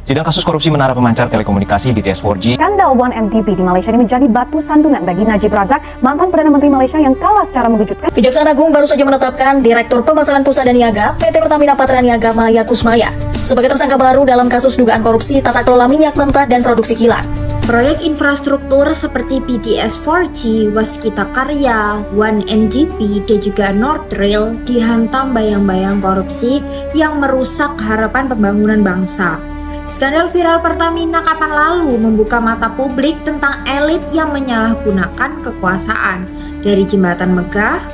Sidang kasus korupsi menara pemancar telekomunikasi BTS 4G. Skandal 1MDB di Malaysia ini menjadi batu sandungan bagi Najib Razak, mantan Perdana Menteri Malaysia yang kalah secara mengejutkan. Kejaksaan Agung baru saja menetapkan Direktur Pemasaran Pusat dan Niaga PT Pertamina Patra Niaga Maya Kusmaya sebagai tersangka baru dalam kasus dugaan korupsi tata kelola minyak mentah dan produksi kilang. Proyek infrastruktur seperti BTS 4G, Waskita Karya, 1MDB, dan juga North Rail dihantam bayang-bayang korupsi yang merusak harapan pembangunan bangsa. Skandal viral Pertamina kapan lalu membuka mata publik tentang elit yang menyalahgunakan kekuasaan, dari jembatan megah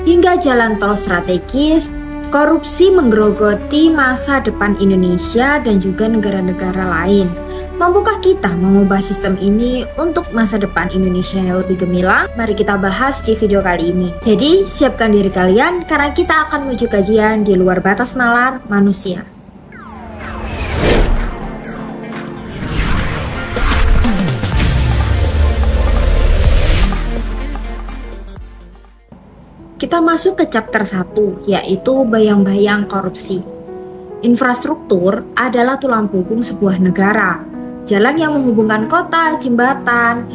hingga jalan tol strategis. Korupsi menggerogoti masa depan Indonesia dan juga negara-negara lain. Mampukah kita mengubah sistem ini untuk masa depan Indonesia yang lebih gemilang? Mari kita bahas di video kali ini. Jadi, siapkan diri kalian karena kita akan menuju kajian di luar batas nalar manusia. Kita masuk ke chapter 1, yaitu bayang-bayang korupsi. Infrastruktur adalah tulang punggung sebuah negara. Jalan yang menghubungkan kota, jembatan,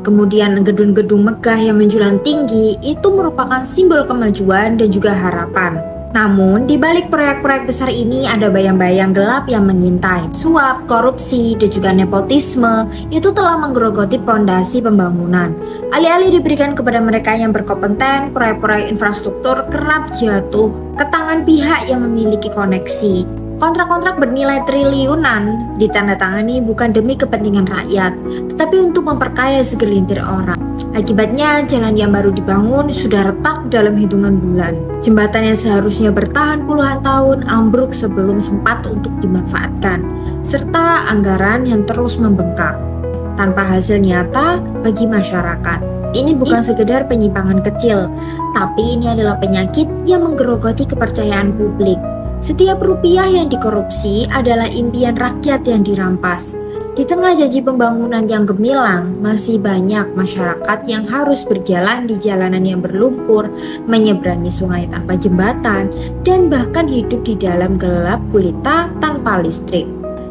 kemudian gedung-gedung megah yang menjulang tinggi, itu merupakan simbol kemajuan dan juga harapan. Namun, di balik proyek-proyek besar ini ada bayang-bayang gelap yang mengintai. Suap, korupsi, dan juga nepotisme itu telah menggerogoti fondasi pembangunan. Alih-alih diberikan kepada mereka yang berkompeten, proyek-proyek infrastruktur kerap jatuh ke tangan pihak yang memiliki koneksi. Kontrak-kontrak bernilai triliunan ditandatangani bukan demi kepentingan rakyat, tetapi untuk memperkaya segelintir orang. Akibatnya, jalan yang baru dibangun sudah retak dalam hitungan bulan. Jembatan yang seharusnya bertahan puluhan tahun ambruk sebelum sempat untuk dimanfaatkan, serta anggaran yang terus membengkak tanpa hasil nyata bagi masyarakat. Ini bukan sekedar penyimpangan kecil, tapi ini adalah penyakit yang menggerogoti kepercayaan publik. Setiap rupiah yang dikorupsi adalah impian rakyat yang dirampas. Di tengah janji pembangunan yang gemilang, masih banyak masyarakat yang harus berjalan di jalanan yang berlumpur, menyeberangi sungai tanpa jembatan, dan bahkan hidup di dalam gelap gulita tanpa listrik.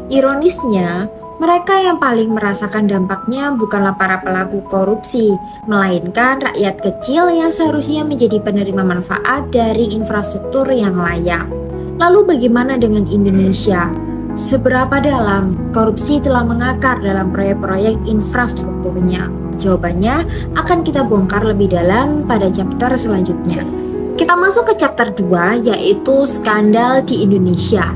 Ironisnya, mereka yang paling merasakan dampaknya bukanlah para pelaku korupsi, melainkan rakyat kecil yang seharusnya menjadi penerima manfaat dari infrastruktur yang layak. Lalu bagaimana dengan Indonesia? Seberapa dalam korupsi telah mengakar dalam proyek-proyek infrastrukturnya? Jawabannya akan kita bongkar lebih dalam pada chapter selanjutnya. Kita masuk ke chapter 2, yaitu skandal di Indonesia.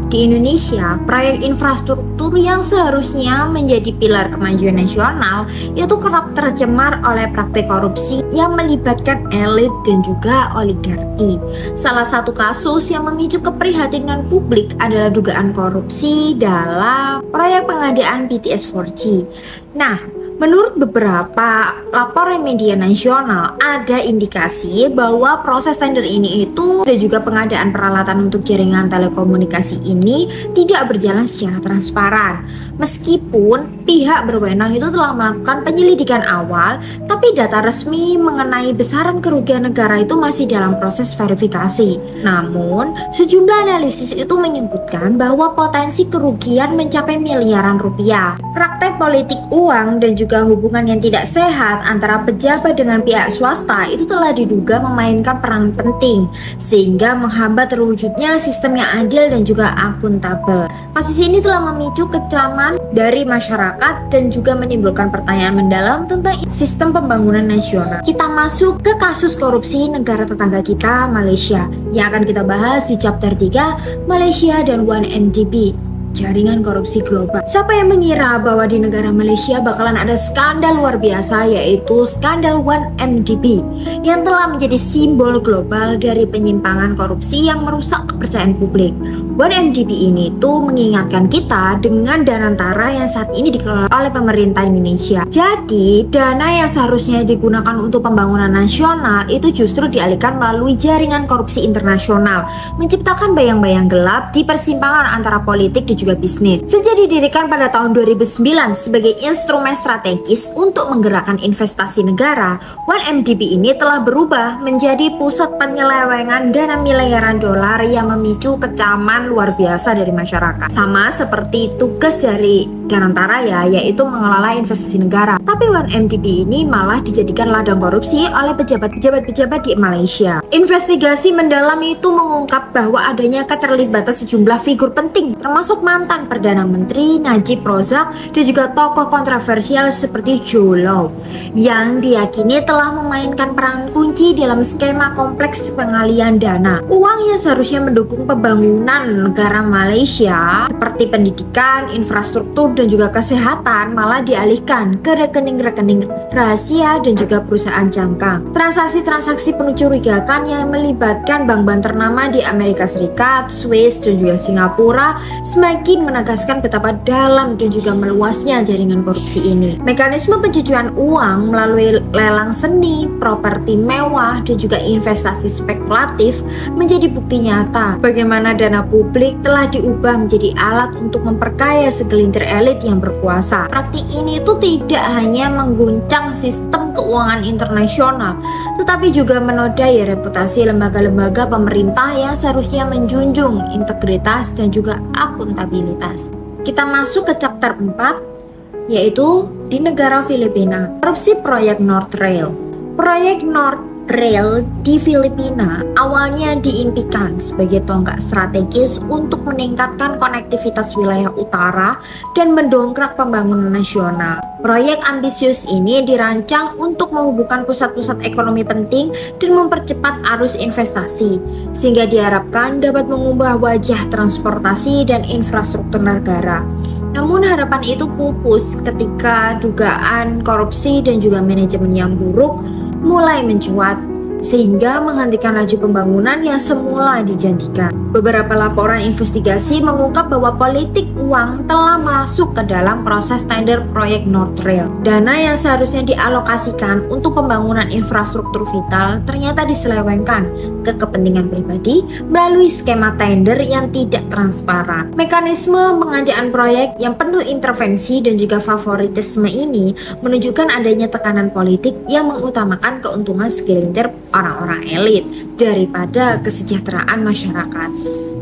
Di Indonesia, proyek infrastruktur yang seharusnya menjadi pilar kemajuan nasional itu kerap tercemar oleh praktik korupsi yang melibatkan elit dan juga oligarki. Salah satu kasus yang memicu keprihatinan publik adalah dugaan korupsi dalam proyek pengadaan BTS 4G. Nah, menurut beberapa laporan media nasional, ada indikasi bahwa proses tender ini itu dan juga pengadaan peralatan untuk jaringan telekomunikasi ini tidak berjalan secara transparan. Meskipun pihak berwenang itu telah melakukan penyelidikan awal, tapi data resmi mengenai besaran kerugian negara itu masih dalam proses verifikasi. Namun, sejumlah analisis itu menyebutkan bahwa potensi kerugian mencapai miliaran rupiah. Praktek politik uang dan juga hubungan yang tidak sehat antara pejabat dengan pihak swasta itu telah diduga memainkan peran penting sehingga menghambat terwujudnya sistem yang adil dan juga akuntabel. Kasus ini telah memicu kecaman dari masyarakat dan juga menimbulkan pertanyaan mendalam tentang sistem pembangunan nasional. Kita masuk ke kasus korupsi negara tetangga kita, Malaysia, yang akan kita bahas di chapter 3, Malaysia dan 1MDB. Jaringan korupsi global. Siapa yang mengira bahwa di negara Malaysia bakalan ada skandal luar biasa, yaitu skandal 1MDB yang telah menjadi simbol global dari penyimpangan korupsi yang merusak kepercayaan publik. 1MDB ini tuh mengingatkan kita dengan Danantara yang saat ini dikelola oleh pemerintah Indonesia. Jadi dana yang seharusnya digunakan untuk pembangunan nasional itu justru dialihkan melalui jaringan korupsi internasional, menciptakan bayang-bayang gelap di persimpangan antara politik dan juga bisnis. Sejak didirikan pada tahun 2009 sebagai instrumen strategis untuk menggerakkan investasi negara, 1MDB ini telah berubah menjadi pusat penyelewengan dana miliaran dolar yang memicu kecaman dukungan luar biasa dari masyarakat. Sama seperti tugas dari Danantara ya, yaitu mengelola investasi negara. Tapi 1MDB ini malah dijadikan ladang korupsi oleh pejabat-pejabat di Malaysia. Investigasi mendalam itu mengungkap bahwa adanya keterlibatan sejumlah figur penting, termasuk mantan Perdana Menteri Najib Razak dan juga tokoh kontroversial seperti Joe Lau, yang diyakini telah memainkan peran kunci dalam skema kompleks pengalian dana. Uang yang seharusnya mendukung pembangunan negara Malaysia seperti pendidikan, infrastruktur, dan juga kesehatan malah dialihkan ke rekening-rekening rahasia dan juga perusahaan cangkang. Transaksi-transaksi penuh curigakan yang melibatkan bank-bank ternama di Amerika Serikat, Swiss, dan juga Singapura semakin menegaskan betapa dalam dan juga meluasnya jaringan korupsi ini. Mekanisme pencucian uang melalui lelang seni, properti mewah, dan juga investasi spekulatif menjadi bukti nyata bagaimana dana publik telah diubah menjadi alat untuk memperkaya segelintir elit yang berkuasa. Praktik ini tuh tidak hanya mengguncang sistem keuangan internasional, tetapi juga menodai reputasi lembaga-lembaga pemerintah yang seharusnya menjunjung integritas dan juga akuntabilitas. Kita masuk ke chapter 4, yaitu di negara Filipina. Korupsi proyek North Rail. Proyek North Rail di Filipina awalnya diimpikan sebagai tonggak strategis untuk meningkatkan konektivitas wilayah utara dan mendongkrak pembangunan nasional. Proyek ambisius ini dirancang untuk menghubungkan pusat-pusat ekonomi penting dan mempercepat arus investasi, sehingga diharapkan dapat mengubah wajah transportasi dan infrastruktur negara. Namun harapan itu pupus ketika dugaan korupsi dan juga manajemen yang buruk mulai mencuat, sehingga menghentikan laju pembangunan yang semula dijanjikan. Beberapa laporan investigasi mengungkap bahwa politik uang telah masuk ke dalam proses tender proyek North Rail. Dana yang seharusnya dialokasikan untuk pembangunan infrastruktur vital ternyata diselewengkan ke kepentingan pribadi melalui skema tender yang tidak transparan. Mekanisme pengadaan proyek yang penuh intervensi dan juga favoritisme ini menunjukkan adanya tekanan politik yang mengutamakan keuntungan segelintir orang-orang elit daripada kesejahteraan masyarakat.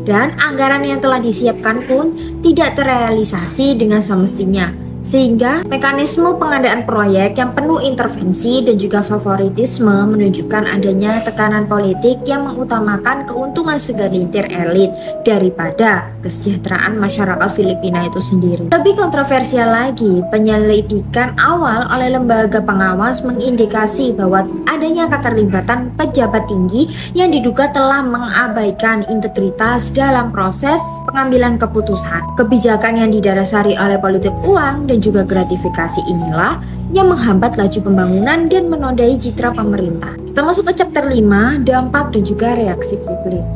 Dan anggaran yang telah disiapkan pun tidak terrealisasi dengan semestinya, sehingga mekanisme pengadaan proyek yang penuh intervensi dan juga favoritisme menunjukkan adanya tekanan politik yang mengutamakan keuntungan segelintir elit daripada kesejahteraan masyarakat Filipina itu sendiri. Lebih kontroversial lagi, penyelidikan awal oleh lembaga pengawas mengindikasi bahwa adanya keterlibatan pejabat tinggi yang diduga telah mengabaikan integritas dalam proses pengambilan keputusan. Kebijakan yang didasari oleh politik uang dan juga gratifikasi inilah yang menghambat laju pembangunan dan menodai citra pemerintah. Kita masuk ke chapter 5, dampak dan juga reaksi publik.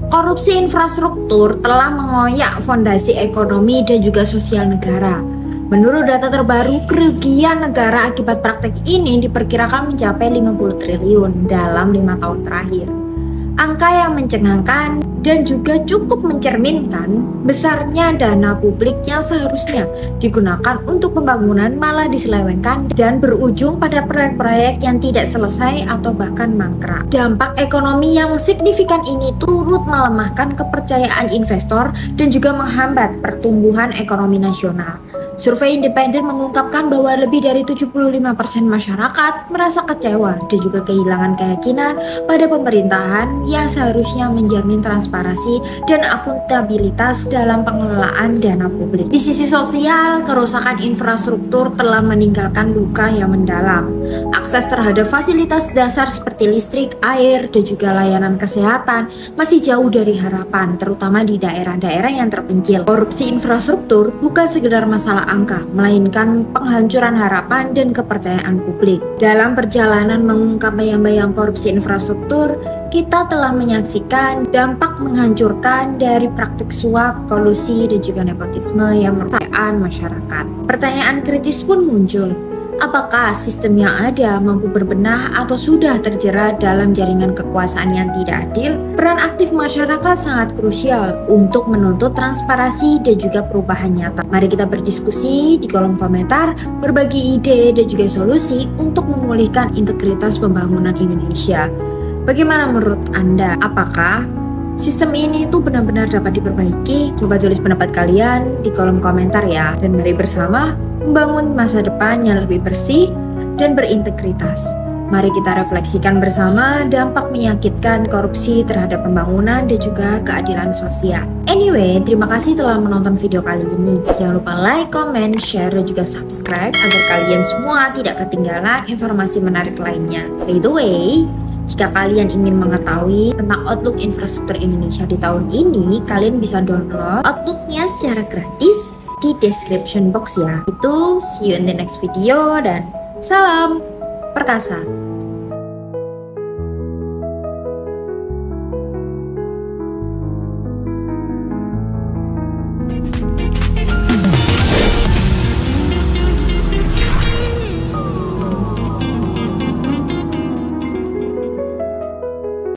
Korupsi infrastruktur telah mengoyak fondasi ekonomi dan juga sosial negara. Menurut data terbaru, kerugian negara akibat praktek ini diperkirakan mencapai 50 triliun dalam 5 tahun terakhir. Angka yang mencengangkan dan juga cukup mencerminkan besarnya dana publik yang seharusnya digunakan untuk pembangunan malah diselewengkan dan berujung pada proyek-proyek yang tidak selesai atau bahkan mangkrak. Dampak ekonomi yang signifikan ini turut melemahkan kepercayaan investor dan juga menghambat pertumbuhan ekonomi nasional. Survei independen mengungkapkan bahwa lebih dari 75% masyarakat merasa kecewa dan juga kehilangan keyakinan pada pemerintahan yang seharusnya menjamin transparansi dan akuntabilitas dalam pengelolaan dana publik. Di sisi sosial, kerusakan infrastruktur telah meninggalkan luka yang mendalam. Akses terhadap fasilitas dasar seperti listrik, air, dan juga layanan kesehatan masih jauh dari harapan, terutama di daerah-daerah yang terpencil. Korupsi infrastruktur bukan sekedar masalah angka, melainkan penghancuran harapan dan kepercayaan publik. Dalam perjalanan mengungkap bayang-bayang korupsi infrastruktur, kita telah menyaksikan dampak menghancurkan dari praktik suap, kolusi, dan juga nepotisme yang merugikan masyarakat. Pertanyaan kritis pun muncul. Apakah sistem yang ada mampu berbenah atau sudah terjerat dalam jaringan kekuasaan yang tidak adil? Peran aktif masyarakat sangat krusial untuk menuntut transparansi dan juga perubahan nyata. Mari kita berdiskusi di kolom komentar, berbagi ide dan juga solusi untuk memulihkan integritas pembangunan Indonesia. Bagaimana menurut Anda? Apakah Sistem ini tuh benar-benar dapat diperbaiki. Coba tulis pendapat kalian di kolom komentar ya. Dan mari bersama membangun masa depan yang lebih bersih dan berintegritas. Mari kita refleksikan bersama dampak menyakitkan korupsi terhadap pembangunan dan juga keadilan sosial. Anyway, terima kasih telah menonton video kali ini. Jangan lupa like, comment, share, dan juga subscribe agar kalian semua tidak ketinggalan informasi menarik lainnya. By the way, jika kalian ingin mengetahui tentang Outlook infrastruktur Indonesia di tahun ini, kalian bisa download Outlook-nya secara gratis di description box ya. Itu, see you in the next video dan salam perkasa.